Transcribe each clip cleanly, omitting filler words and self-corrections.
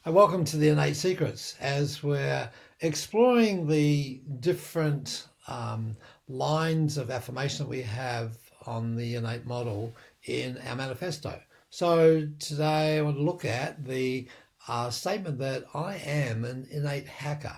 And welcome to the Innate Secrets as we're exploring the different lines of affirmation that we have on the innate model in our manifesto. So today I want to look at the statement that I am an innate hacker.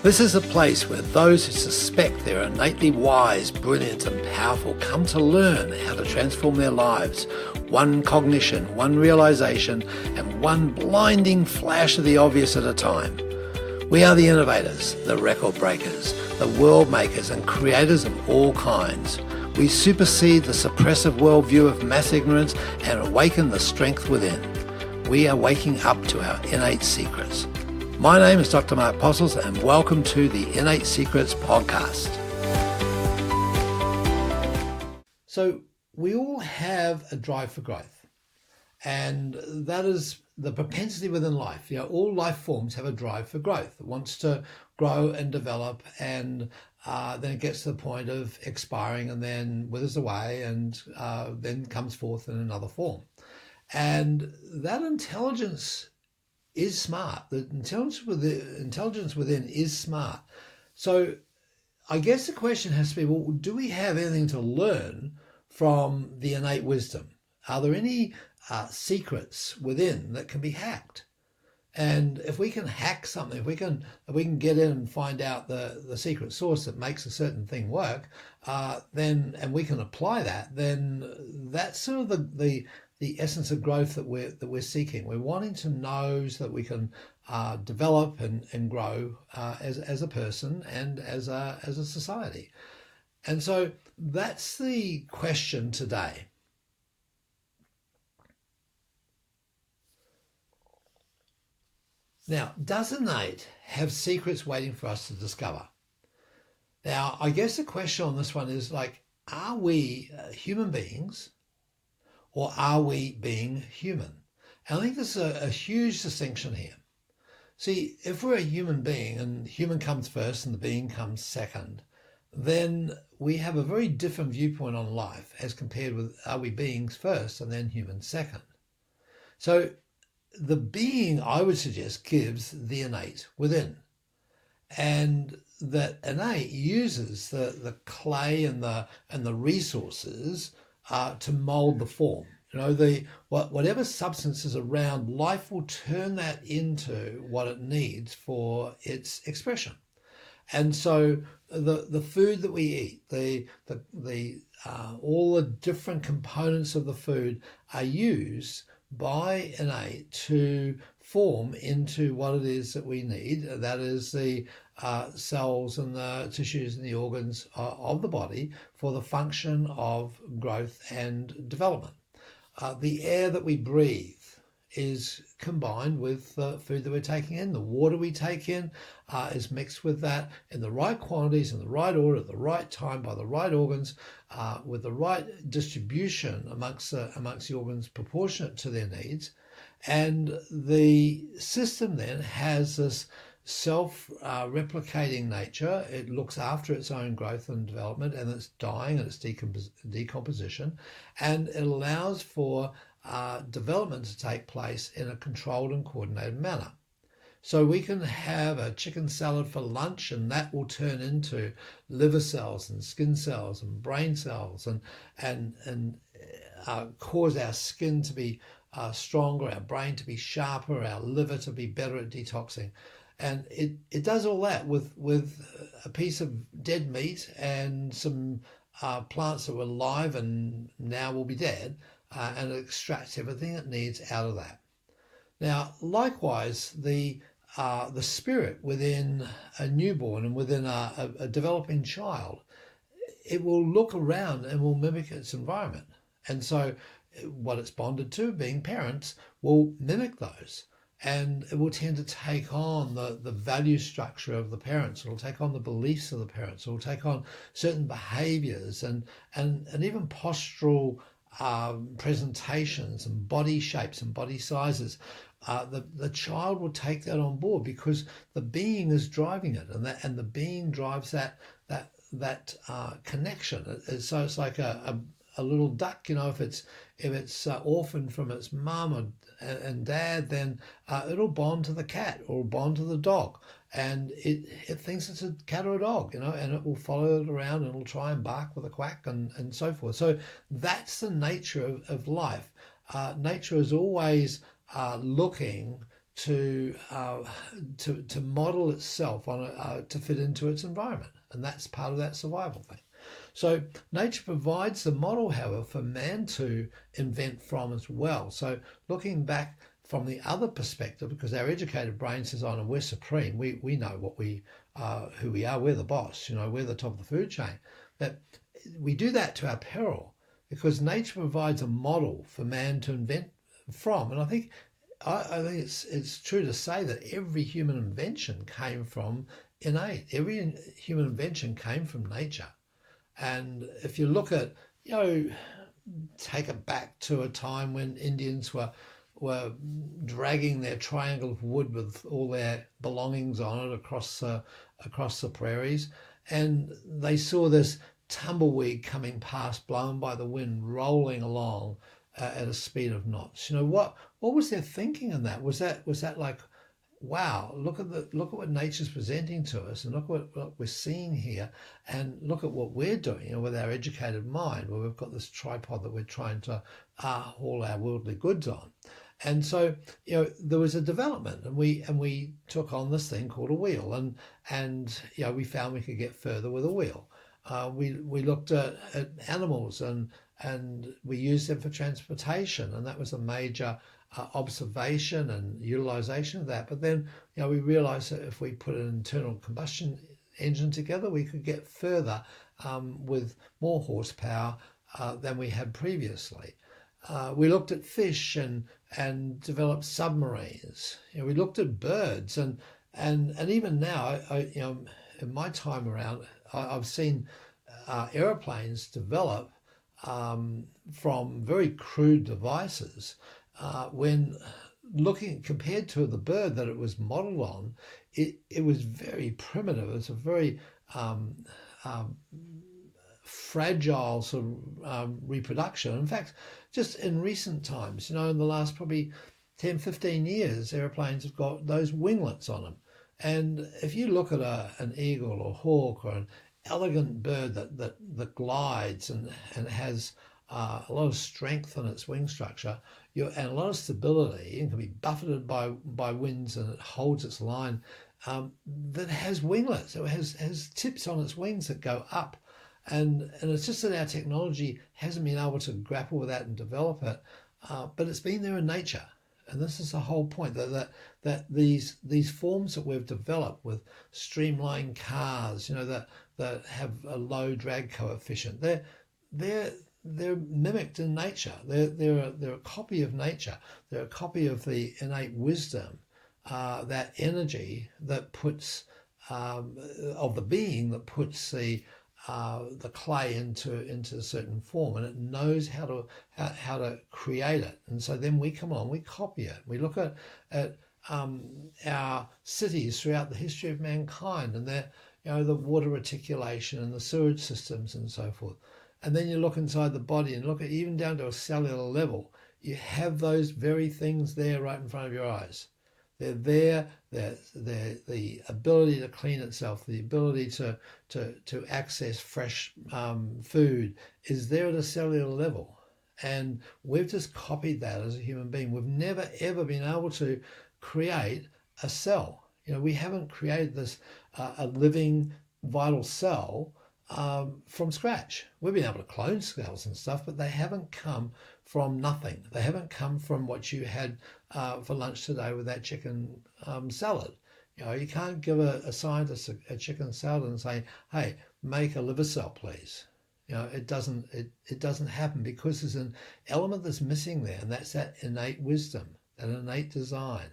This is a place where those who suspect they're innately wise, brilliant and powerful come to learn how to transform their lives, one cognition, one realization and one blinding flash of the obvious at a time. We are the innovators, the record breakers, the world makers and creators of all kinds. We supersede the suppressive worldview of mass ignorance and awaken the strength within. We are waking up to our innate secrets. My name is Dr. Mark Postles and welcome to the Innate Secrets podcast. So we all have a drive for growth, and that is the propensity within life. All life forms have a drive for growth. It wants to grow and develop, and then it gets to the point of expiring and then withers away and then comes forth in another form. And that intelligence is smart. The intelligence within is smart. So I guess the question has to be, well, do we have anything to learn from the innate wisdom? Are there any secrets within that can be hacked? And if we can hack something, if we can get in and find out the secret source that makes a certain thing work, and we can apply that, then that's sort of the essence of growth that we're seeking. We're wanting to know so that we can develop and grow as a person and as a society. And so that's the question today. Now, does innate have secrets waiting for us to discover? Now, I guess the question on this one is are we human beings? Or are we being human? And I think there's a huge distinction here. See, if we're a human being and human comes first and the being comes second, then we have a very different viewpoint on life as compared with are we beings first and then humans second. So the being, I would suggest, gives the innate within. And that innate uses the clay and the resources to mold the form. Whatever substance is around, life will turn that into what it needs for its expression. And so the food that we eat, all the different components of the food are used by innate to form into what it is that we need. That is the cells and the tissues and the organs of the body for the function of growth and development. The air that we breathe is combined with the food that we're taking in. The water we take in is mixed with that in the right quantities, in the right order, at the right time, by the right organs, with the right distribution amongst the organs proportionate to their needs. And the system then has this self-replicating nature. It looks after its own growth and development and its dying and its decomposition, and it allows for development to take place in a controlled and coordinated manner. So we can have a chicken salad for lunch and that will turn into liver cells and skin cells and brain cells and cause our skin to be stronger, our brain to be sharper, our liver to be better at detoxing. And it does all that with a piece of dead meat and some plants that were alive and now will be dead, and it extracts everything it needs out of that. Now, likewise, the spirit within a newborn and within a developing child, it will look around and will mimic its environment. And so what it's bonded to, being parents, will mimic those. And it will tend to take on the value structure of the parents. It'll take on the beliefs of the parents. It'll take on certain behaviors and even postural presentations and body shapes and body sizes. The child will take that on board because the being is driving it, and the being drives that connection. So it's like a little duck, if if it's orphaned from its mum and dad, then it'll bond to the cat or bond to the dog, and it thinks it's a cat or a dog, and it will follow it around and it'll try and bark with a quack and so forth. So that's the nature of life. Nature is always looking to model itself to fit into its environment, and that's part of that survival thing. So nature provides the model, however, for man to invent from as well. So looking back from the other perspective, because our educated brain says, "Oh, no, we're supreme. We know who we are. We're the boss. We're the top of the food chain." But we do that to our peril, because nature provides a model for man to invent from. And I think it's true to say that every human invention came from innate. Every human invention came from nature. And if you look at, take it back to a time when Indians were dragging their triangle of wood with all their belongings on it across the prairies, and they saw this tumbleweed coming past, blown by the wind, rolling along at a speed of knots. What was their thinking in that? Was that like, wow, look at what nature's presenting to us, and look what we're seeing here, and look at what we're doing, with our educated mind, where we've got this tripod that we're trying to haul our worldly goods on. And so, there was a development, and we took on this thing called a wheel, and we found we could get further with a wheel. We looked at animals, and we used them for transportation, and that was a major observation and utilization of that. But then, we realized that if we put an internal combustion engine together, we could get further with more horsepower than we had previously. We looked at fish and developed submarines. We looked at birds, and even now, in my time around, I've seen aeroplanes develop from very crude devices. When looking compared to the bird that it was modeled on, it was very primitive. It's a very fragile sort of reproduction. In fact, just in recent times, in the last probably 10, 15 years, airplanes have got those winglets on them. And if you look at an eagle or hawk or an elegant bird that glides and has a lot of strength in its wing structure, and a lot of stability, and can be buffeted by winds, and it holds its line, that has winglets. It has tips on its wings that go up. And it's just that our technology hasn't been able to grapple with that and develop it, but it's been there in nature. And this is the whole point, that these forms that we've developed with streamlined cars, that have a low drag coefficient, they're mimicked in nature. They're a copy of nature. They're a copy of the innate wisdom, that energy that puts of the being that puts the clay into a certain form, and it knows how to create it. And so then we come on, we copy it. We look at our cities throughout the history of mankind, and the water reticulation and the sewage systems and so forth. And then you look inside the body and look at even down to a cellular level. You have those very things there right in front of your eyes. They're there. They're the ability to clean itself, the ability to access fresh food is there at a cellular level. And we've just copied that as a human being. We've never, ever been able to create a cell. We haven't created this, a living, vital cell from scratch. We've been able to clone cells and stuff, but they haven't come from nothing. They haven't come from what you had for lunch today with that chicken salad. You can't give a scientist a chicken salad and say, "Hey, make a liver cell, please." It doesn't happen, because there's an element that's missing there, and that's that innate wisdom, that innate design.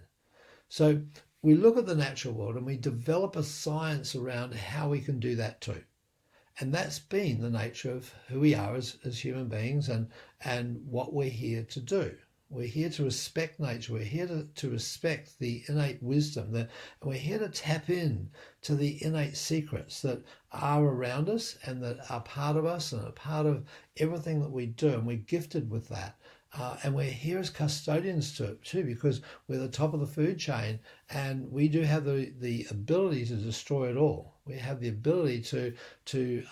So we look at the natural world and we develop a science around how we can do that too. And that's been the nature of who we are as human beings, and what we're here to do. We're here to respect nature. We're here to respect the innate wisdom. And we're here to tap in to the innate secrets that are around us and that are part of us and are part of everything that we do. And we're gifted with that. And we're here as custodians to it too, because we're the top of the food chain, and we do have the ability to destroy it all. We have the ability to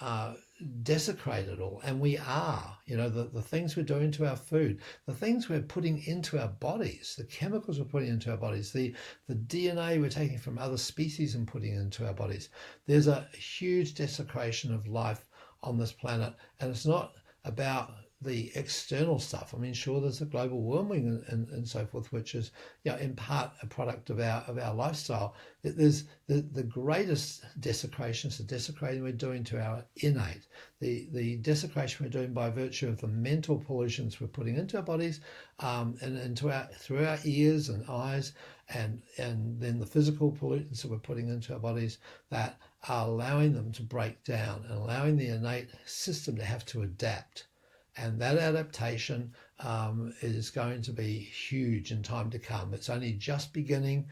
desecrate it all, and we are. The things we're doing to our food, the things we're putting into our bodies, the chemicals we're putting into our bodies, the DNA we're taking from other species and putting into our bodies. There's a huge desecration of life on this planet, and it's not about the external stuff. I mean, sure, there's a global warming and so forth, which is, in part a product of our lifestyle. There's the greatest desecration is the desecrating we're doing to our innate, the desecration we're doing by virtue of the mental pollutions we're putting into our bodies, and through our ears and eyes, and then the physical pollutants that we're putting into our bodies that are allowing them to break down and allowing the innate system to have to adapt. And that adaptation is going to be huge in time to come. It's only just beginning,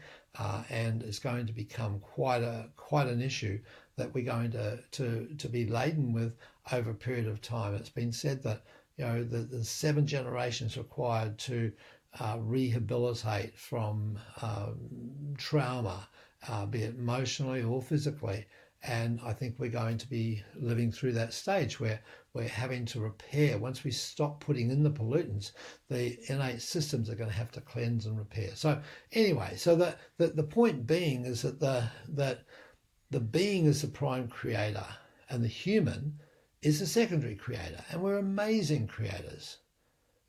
and it's going to become quite an issue that we're going to be laden with over a period of time. It's been said that the 7 generations required to rehabilitate from trauma, be it emotionally or physically. And I think we're going to be living through that stage where we're having to repair. Once we stop putting in the pollutants, the innate systems are going to have to cleanse and repair. So anyway, so the point being is that the being is the prime creator and the human is the secondary creator. And we're amazing creators.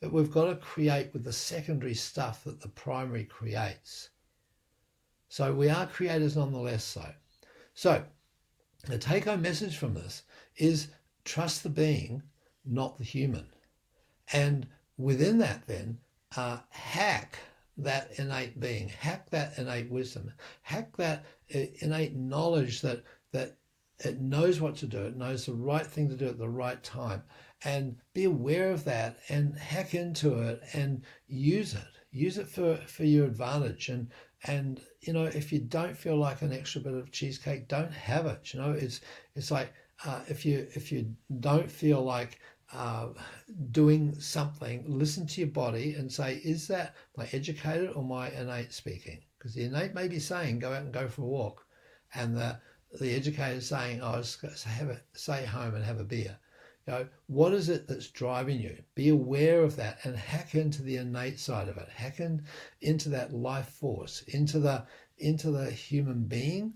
But we've got to create with the secondary stuff that the primary creates. So we are creators nonetheless though. So the take-home message from this is trust the being, not the human. And within that then, hack that innate being, hack that innate wisdom, hack that innate knowledge that it knows what to do, it knows the right thing to do at the right time, and be aware of that and hack into it and use it for your advantage. And if you don't feel like an extra bit of cheesecake, don't have it. It's like if you don't feel like doing something, listen to your body and say, is that my educated or my innate speaking? Because the innate may be saying, go out and go for a walk, and the educated is saying, stay home and have a beer. What is it that's driving you? Be aware of that and hack into the innate side of it. Hack into that life force, into the human being,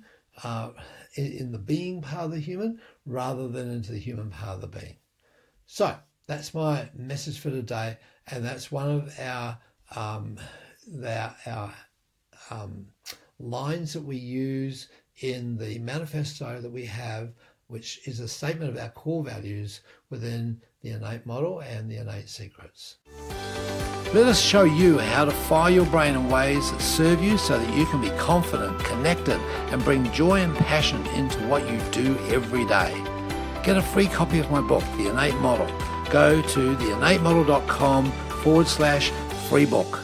in the being part of the human, rather than into the human part of the being. So that's my message for today, and that's one of our lines that we use in the manifesto that we have, which is a statement of our core values within the innate model and the innate secrets. Let us show you how to fire your brain in ways that serve you so that you can be confident, connected, and bring joy and passion into what you do every day. Get a free copy of my book, The Innate Model. Go to theinnatemodel.com/free book.